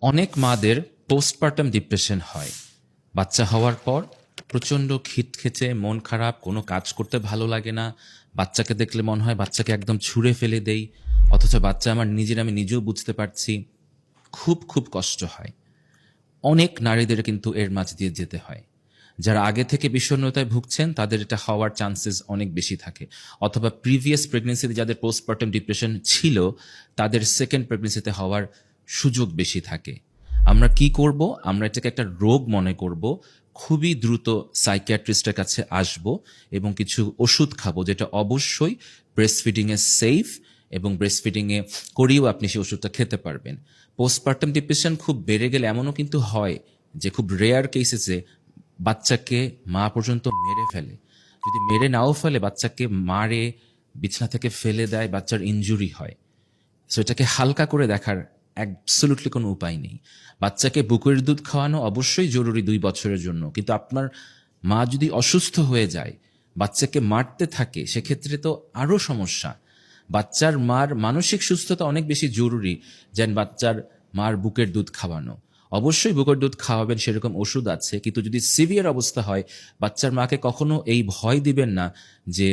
অনেক মাদের postpartum depression হয়। বাচ্চা হওয়ার পর প্রচণ্ড খিটখেচে, মন খারাপ, কোনো কাজ করতে ভালো লাগে না। বাচ্চাকে দেখলে মনে হয় বাচ্চাকে একদম ছুঁড়ে ফেলে দেই, অথচ বাচ্চা আমার নিজের, আমি নিজেও বুঝতে পারছি। খুব খুব কষ্ট হয়। অনেক নারীদের কিন্তু এর মাঝ দিয়ে যেতে হয়। যারা আগে থেকে বিষণ্ণতায় ভুগছেন তাদের এটা হওয়ার চান্সেস অনেক বেশি থাকে, অথবা প্রিভিয়াস প্রেগনেন্সিতে যাদের পোস্টপার্টাম ডিপ্রেশন ছিল তাদের সেকেন্ড প্রেগনেন্সিতে হওয়ার সুযোগ বেশি থাকে। আমরা কি করব? আমরা এটাকে একটা রোগ মনে করব, খুবই দ্রুত সাইকিয়াট্রিস্টের কাছে আসব এবং কিছু ওষুধ খাবো, যেটা অবশ্যই ব্রেস্টফিডিংয়ে সেফ, এবং ব্রেস্টফিডিংয়ে করিয়েও আপনি সেই ওষুধটা খেতে পারবেন। পোস্টপার্টাম ডিপ্রেশন খুব বেড়ে গেলে এমনও কিন্তু হয় যে খুব রেয়ার কেসেসে বাচ্চাকে মা পর্যন্ত মেরে ফেলে। যদি মেরে নাও ফেলে, বাচ্চাকে মারে, বিছানা থেকে ফেলে দেয়, বাচ্চার ইনজুরি হয়। সো এটাকে হালকা করে দেখার অ্যাবসলিউটলি কোনো উপায় নেই। বাচ্চাকে বুকের দুধ খাওয়ানো অবশ্যই জরুরি 2 বছরের জন্য, কিন্তু আপনার মা যদি অসুস্থ হয়ে যায়, বাচ্চাকে মারতে থাকে, সেক্ষেত্রে তো আরও সমস্যা। বাচ্চার মার মানসিক সুস্থতা অনেক বেশি জরুরি যেন বাচ্চার মার বুকের দুধ খাওয়ানো। অবশ্যই বুকের দুধ খাওয়াবেন, সেরকম ওষুধ আছে, কিন্তু যদি সিভিয়ার অবস্থা হয়, বাচ্চার মাকে কখনো এই ভয় দিবেন না যে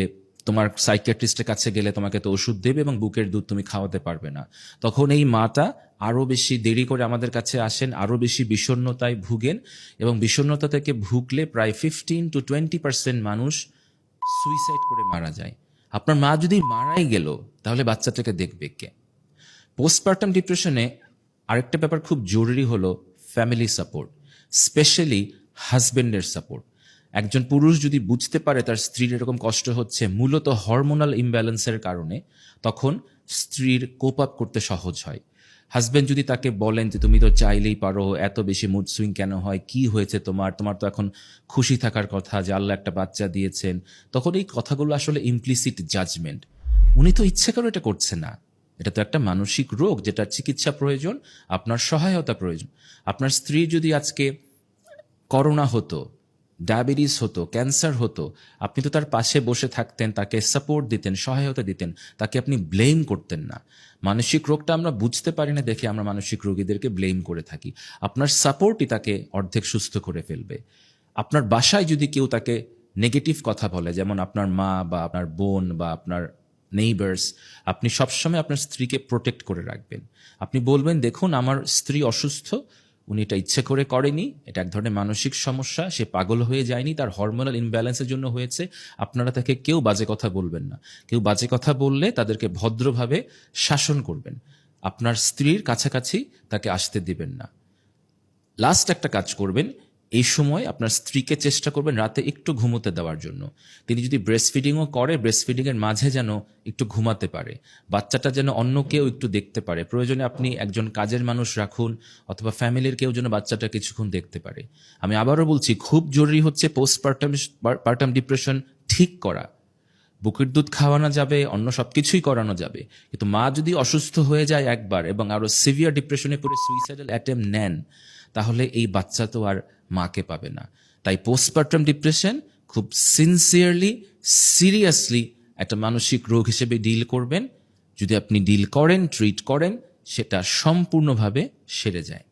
তোমার সাইকিয়াট্রিস্টের কাছে গেলে তোমাকে তো ওষুধ দেবে এবং বুকের দুধ তুমি খাওয়াতে পারবে না। তখন এই মাটা আরও বেশি দেরি করে আমাদের কাছে আসেন, আরও বেশি বিষণ্ণতায় ভুগেন, এবং বিষণ্ণতা থেকে ভুগলে প্রায় 15-20% মানুষ সুইসাইড করে মারা যায়। আপনার মা যদি মারাই গেল, তাহলে বাচ্চাটাকে দেখবে কে? পোস্টপার্টাম ডিপ্রেশনে আরেকটা ব্যাপার খুব জরুরি হলো ফ্যামিলি সাপোর্ট, স্পেশালি হাজবেন্ডের সাপোর্ট। একজন পুরুষ যদি বুঝতে পারে তার স্ত্রীর এরকম কষ্ট হচ্ছে মূলত হরমোনাল ইমব্যালেন্সের কারণে, তখন স্ত্রীর কোপ আপ করতে সহজ হয়। হাজবেন্ড যদি তাকে বলেন যে তুমি তো চাইলেই পারো, এত বেশি মুড সুইং কেন হয়, কি হয়েছে তোমার, তোমার তো এখন খুশি থাকার কথা যে আল্লাহ একটা বাচ্চা দিয়েছেন, তখন এই কথাগুলো আসলে ইমপ্লিসিট জাজমেন্ট। উনি তো ইচ্ছে করে এটা করছে না, এটা তো একটা মানসিক রোগ যেটার চিকিৎসা প্রয়োজন, আপনার সহায়তা প্রয়োজন। আপনার স্ত্রী যদি আজকে করোনা হতো, ডায়াবেটিস হতো, ক্যান্সার হতো, আপনি তো তার পাশে বসে থাকতেন, তাকে সাপোর্ট দিতেন, সহায়তা দিতেন, তাকে আপনি ব্লেম করতেন না। মানসিক রোগটা আমরা বুঝতে পারি না দেখে আমরা মানসিক রোগীদেরকে ব্লেম করে থাকি। আপনার সাপোর্টই তাকে অর্ধেক সুস্থ করে ফেলবে। আপনার বাসায় যদি কেউ তাকে নেগেটিভ কথা বলে, যেমন আপনার মা বা আপনার বোন বা আপনার নেইবার্স, আপনি সবসময় আপনার স্ত্রীকে প্রোটেক্ট করে রাখবেন। আপনি বলবেন, দেখুন আমার স্ত্রী অসুস্থ, উনি এটা ইচ্ছে করে করেনি, এটা এক ধরনের মানসিক সমস্যা, সে পাগল হয়ে যায়নি, তার হরমোনাল ইমব্যালেন্সের জন্য হয়েছে। আপনারা তাকে কেউ বাজে কথা বলবেন না। কেউ বাজে কথা বললে তাদেরকে ভদ্রভাবে শাসন করবেন। আপনার স্ত্রীর কাছাকাছি তাকে আসতে দিবেন না। লাস্ট একটা কাজ করবেন, এই সময় আপনার স্ত্রীকে চেষ্টা করবেন রাতে একটু ঘুমোতে দেওয়ার জন্য। তিনি যদি ব্রেস্ট ফিডিংও করে, ব্রেস্ট ফিডিংয়ের মাঝে যেন একটু ঘুমাতে পারে, বাচ্চাটা যেন অন্য কেউ একটু দেখতে পারে। প্রয়োজনে আপনি একজন কাজের মানুষ রাখুন, অথবা ফ্যামিলির কেউ যেন বাচ্চাটা কিছুক্ষণ দেখতে পারে। আমি আবারও বলছি, খুব জরুরি হচ্ছে পোস্টপার্টাম ডিপ্রেশন ঠিক করা। বুকের দুধ খাওয়ানো যাবে, অন্য সব কিছুই করানো যাবে, কিন্তু মা যদি অসুস্থ হয়ে যায় একবার এবং আরো সিভিয়ার ডিপ্রেশনে পড়ে সুইসাইডাল অ্যাটেম্প নেন, তাহলে এই বাচ্চা তো আর মাকে পাবে না। তাই পোস্টপার্টাম ডিপ্রেশন খুব সিনসিয়ারলি, সিরিয়াসলি একটা মানসিক রোগ হিসেবে ডিল করবেন। যদি আপনি ডিল করেন, ট্রিট করেন, সেটা সম্পূর্ণভাবে সেরে যায়।